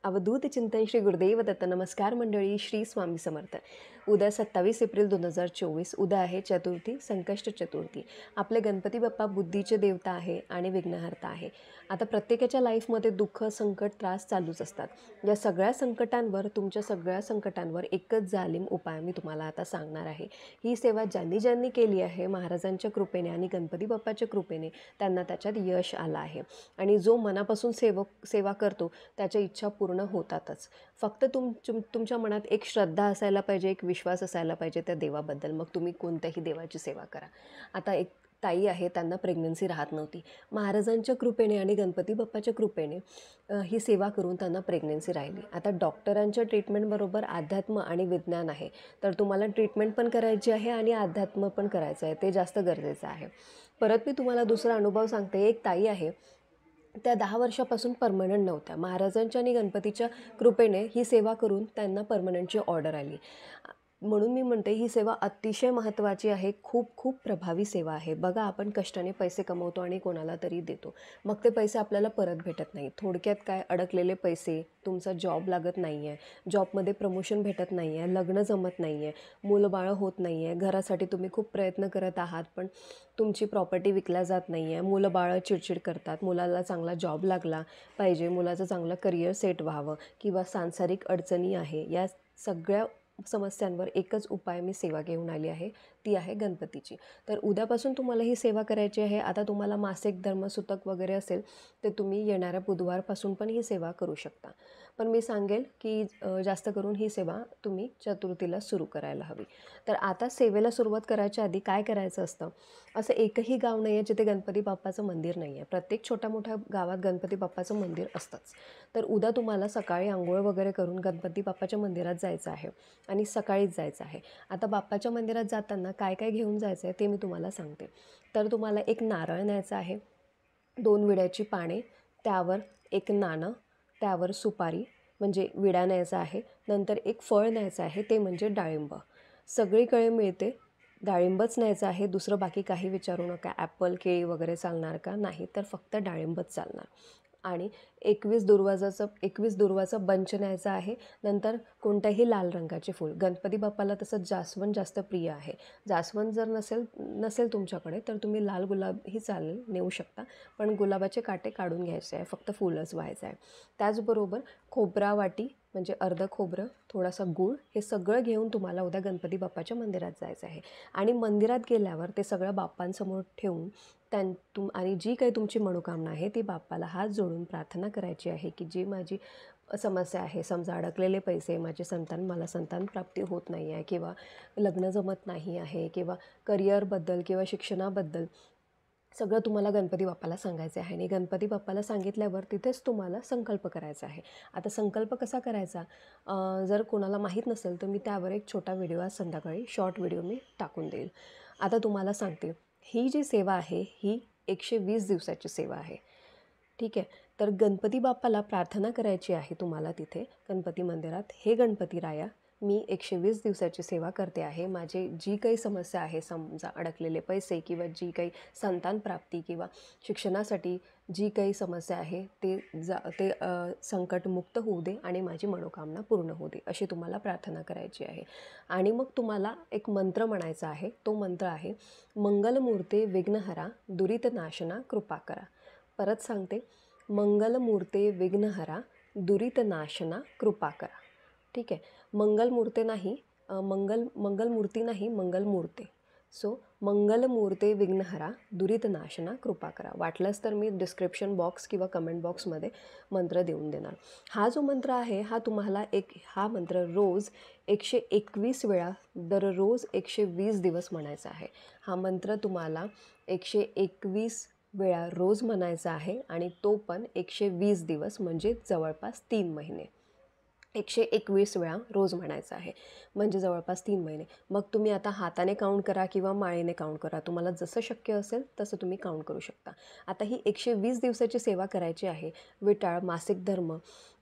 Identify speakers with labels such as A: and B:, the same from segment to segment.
A: अवधूत चिंतन श्री गुरुदेव दत्त. नमस्कार मंडळी, श्री स्वामी समर्थ. उद्या 27 एप्रिल 2024 उद्या आहे चतुर्थी, संकष्ट चतुर्थी. आपले गणपती बाप्पा बुद्धीचे देवता आहे आणि विघ्नहर्ता आहे. आता प्रत्येकाच्या लाईफमध्ये दुःख, संकट, त्रास चालूच असतात. या सगळ्या संकटांवर, तुमच्या सगळ्या संकटांवर एकच जालिम उपाय मी तुम्हाला आता सांगणार आहे. ही सेवा ज्यांनी ज्यांनी केली आहे महाराजांच्या कृपेने आणि गणपती बाप्पाच्या कृपेने त्यांना त्याच्यात यश आलं आहे. आणि जो मनापासून सेवा करतो त्याच्या इच्छा पूर्ण होतातच. फक्त तुमच्या मनात एक श्रद्धा असायला पाहिजे, एक विश्वास असायला पाहिजे त्या देवाबद्दल. मग तुम्ही कोणत्याही देवाची सेवा करा. आता एक ताई आहे, त्यांना प्रेग्नन्सी राहत नव्हती. महाराजांच्या कृपेने आणि गणपती बाप्पाच्या कृपेने ही सेवा करून त्यांना प्रेग्नन्सी राहिली. आता डॉक्टरांच्या ट्रीटमेंटबरोबर अध्यात्म आणि विज्ञान आहे. तर तुम्हाला ट्रीटमेंट पण करायची आहे आणि अध्यात्म पण करायचं आहे, ते जास्त गरजेचं आहे. परत मी तुम्हाला दुसरा अनुभव सांगते. एक ताई आहे, त्या 10 वर्षापासून परमनंट नव्हत्या. महाराजांच्या आणि गणपतीच्या कृपेने ही सेवा करून त्यांना परमनंटची ऑर्डर आली. म्हणून मी म्हणते ही सेवा अतिशय महत्त्वाची आहे. खूप खूप प्रभावी सेवा आहे. बघा, आपण कष्टाने पैसे कमवतो आणि कोणाला तरी देतो, मग ते पैसे आपल्याला परत भेटत नाही. थोडक्यात काय, अडकलेले पैसे, तुमचा जॉब लागत नाही आहे, जॉबमध्ये प्रमोशन भेटत नाही आहे, लग्न जमत नाही आहे, मुलंबाळं होत नाही आहे, घरासाठी तुम्ही खूप प्रयत्न करत आहात पण तुमची प्रॉपर्टी विकल्या जात नाही आहे, मुलं-बाळं चिडचिड करतात, मुलाला चांगला जॉब लागला पाहिजे, मुलाचं चांगलं करिअर सेट व्हावं, किंवा सांसारिक अडचणी आहे. या सगळ्या समस्यांवर एकच उपाय मी सेवा घेऊन आली आहे, ती आहे गणपतीची. तर उद्यापासून तुम्हाला ही सेवा करायची आहे. आता तुम्हाला मासिक धर्म सुतक वगैरे असेल तर तुम्ही येणाऱ्या बुधवारपासून पण ही सेवा करू शकता. पण मी सांगेल की जास्त करून ही सेवा तुम्ही चतुर्थीला सुरू करायला हवी. तर आता सेवेला सुरुवात करायच्या आधी काय करायचं असतं, असं एकही गाव नाही आहे जिथे गणपती बाप्पाचं मंदिर नाही आहे. प्रत्येक छोट्या मोठ्या गावात गणपती बाप्पाचं मंदिर असतंच. तर उद्या तुम्हाला सकाळी अंघोळ वगैरे करून गणपती बाप्पाच्या मंदिरात जायचं आहे आणि सकाळीच जायचं आहे. आता बाप्पाच्या मंदिरात जाताना काय काय घेऊन जायचं आहे ते मी तुम्हाला सांगते. तर तुम्हाला एक नारळ न्यायचा आहे, 2 विड्याची पाने, त्यावर एक नाणं, त्यावर सुपारी म्हणजे विडा न्यायचा आहे. नंतर एक फळ न्यायचं आहे, ते म्हणजे डाळिंब. सगळीकडे मिळते, डाळिंबच न्यायचं आहे. दुसरं बाकी काही विचारू नका. ॲपल, केळी वगैरे चालणार का? नाही, तर फक्त डाळिंबच चालणार. आणि 21 दुर्वाचं बंच न्यायचं आहे. नंतर कोणत्याही लाल रंगाचे फूल. गणपती बाप्पाला तसं जास्वंद जास्त प्रिय आहे. जास्वंद जर नसेल तुमच्याकडे तर तुम्ही लाल गुलाबही चालेल, नेऊ शकता. पण गुलाबाचे काटे काढून घ्यायचे आहे, फक्त फुलच व्हायचं आहे. त्याचबरोबर खोबरा वाटी म्हणजे अर्धं खोबरं, थोडासा गूळ, हे सगळं घेऊन तुम्हाला उद्या गणपती बाप्पाच्या मंदिरात जायचं आहे. आणि मंदिरात गेल्यावर ते सगळं बाप्पांसमोर ठेवून आणि जी काही तुमची मनोकामना आहे ती बाप्पाला हात जोडून प्रार्थना करायची आहे की जी माझी समस्या आहे, समजा अडकलेले पैसे, मला संतान प्राप्ती होत नाही आहे, किंवा लग्न जमत नाही आहे, किंवा करिअरबद्दल किंवा शिक्षणाबद्दल, सगळं तुम्हाला गणपती बाप्पाला सांगायचं आहे. आणि गणपती बाप्पाला सांगितल्यावर तिथेच तुम्हाला संकल्प करायचा आहे. आता संकल्प कसा करायचा, जर कोणाला माहीत नसेल तर मी त्यावर एक छोटा व्हिडिओ आज संध्याकाळी शॉर्ट व्हिडिओ मी टाकून देईल. आता तुम्हाला सांगते, ही जी सेवा आहे ही 120 दिवसाची सेवा आहे. ठीक आहे. तर गणपती बाप्पाला प्रार्थना करायची आहे तुम्हाला तिथे गणपती मंदिरात. हे गणपती राया, मी 120 दिवसाची सेवा करते आहे. माझी जी काही समस्या आहे, समजा अडकलेले पैसे किंवा जी काही संतान प्राप्ती किंवा शिक्षणासाठी जी काही समस्या आहे ते संकटमुक्त होऊ दे आणि माझी मनोकामना पूर्ण होऊ दे, अशी तुम्हाला प्रार्थना करायची आहे. आणि मग तुम्हाला एक मंत्र म्हणायचा आहे. तो मंत्र आहे, मंगलमूर्ते विघ्नहरा दुरितनाशना कृपा करा. परत सांगते, मंगलमूर्ते विघ्नहरा दुरितनाशना कृपा करा. ठीक आहे. मंगलमूर्ती नाही, मंगलमूर्ते. सो मंगलमूर्ते विघ्नहरा दुरितनाशना कृपा करा. वाटलंच तर मी डिस्क्रिप्शन बॉक्स किंवा कमेंट बॉक्समध्ये मंत्र देऊन देणार. हा जो मंत्र आहे हा मंत्र रोज 121 वेळा दररोज 120 दिवस म्हणायचा आहे. हा मंत्र तुम्हाला 121 वेळा रोज म्हणायचा आहे आणि तो पण 120 दिवस म्हणजे जवळपास 3 महिने. 121 वेळा रोज म्हणायचं आहे म्हणजे जवळपास 3 महिने. मग तुम्ही आता हाताने काउंट करा किंवा माळेने काउंट करा, तुम्हाला जसं शक्य असेल तसं तुम्ही काउंट करू शकता. आता ही 120 दिवसाची सेवा करायची आहे. विटाळ मासिक धर्म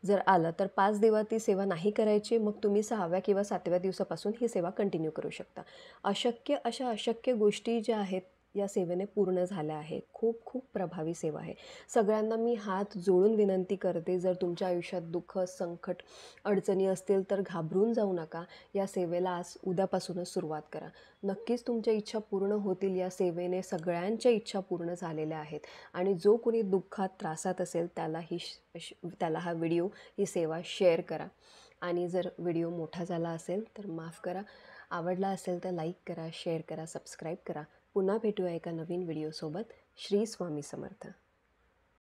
A: जर आलं तर 5 दिवस ती सेवा नाही करायची, मग तुम्ही 6व्या किंवा 7व्या दिवसापासून ही सेवा कंटिन्यू करू शकता. अशक्य गोष्टी ज्या आहेत या सेवेने पूर्ण झाल्या आहे. खूप खूप प्रभावी सेवा आहे. सगळ्यांना मी हात जोडून विनंती करते, जर तुमच्या आयुष्यात दुःख, संकट, अडचणी असतील तर घाबरून जाऊ नका. या सेवेला आज उद्यापासूनच सुरुवात करा. नक्कीच तुमच्या इच्छा पूर्ण होतील. या सेवेने सगळ्यांच्या इच्छा पूर्ण झालेल्या आहेत आणि जो कोणी दुःखात, त्रासात असेल त्याला हा व्हिडिओ, ही सेवा शेअर करा. आणि जर व्हिडिओ मोठा झाला असेल तर माफ करा. आवडला असेल तर लाईक करा, शेअर करा, सबस्क्राईब करा. पुन्हा भेटूया एका नवीन व्हिडिओसोबत. श्री स्वामी समर्थ.